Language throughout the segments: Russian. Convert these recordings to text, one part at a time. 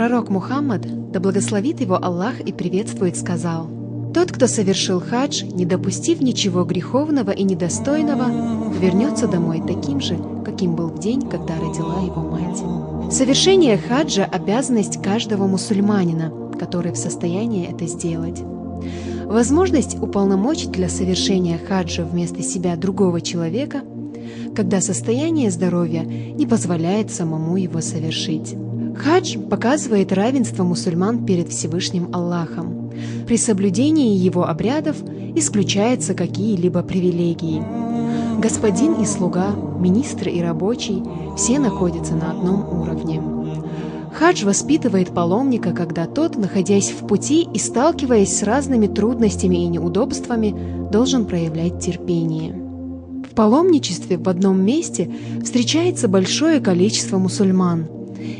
Пророк Мухаммад, да благословит его Аллах и приветствует, сказал: «Тот, кто совершил хадж, не допустив ничего греховного и недостойного, вернется домой таким же, каким был в день, когда родила его мать». Совершение хаджа – обязанность каждого мусульманина, который в состоянии это сделать. Возможность уполномочить для совершения хаджа вместо себя другого человека, когда состояние здоровья не позволяет самому его совершить. Хадж показывает равенство мусульман перед Всевышним Аллахом. При соблюдении его обрядов исключаются какие-либо привилегии. Господин и слуга, министр и рабочий – все находятся на одном уровне. Хадж воспитывает паломника, когда тот, находясь в пути и сталкиваясь с разными трудностями и неудобствами, должен проявлять терпение. В паломничестве в одном месте встречается большое количество мусульман,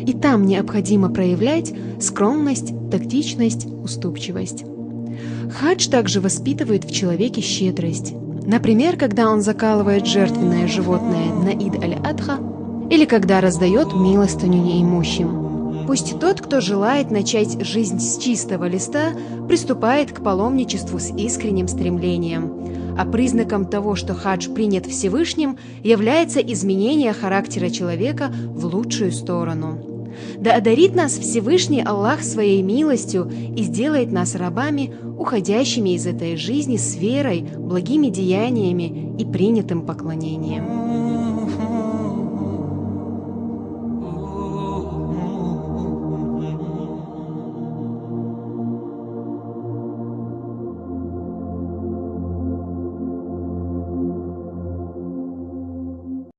и там необходимо проявлять скромность, тактичность, уступчивость. Хадж также воспитывает в человеке щедрость. Например, когда он закалывает жертвенное животное на Ид аль-Адха или когда раздает милостыню неимущим. Пусть тот, кто желает начать жизнь с чистого листа, приступает к паломничеству с искренним стремлением. А признаком того, что хадж принят Всевышним, является изменение характера человека в лучшую сторону. Да одарит нас Всевышний Аллах своей милостью и сделает нас рабами, уходящими из этой жизни с верой, благими деяниями и принятым поклонением.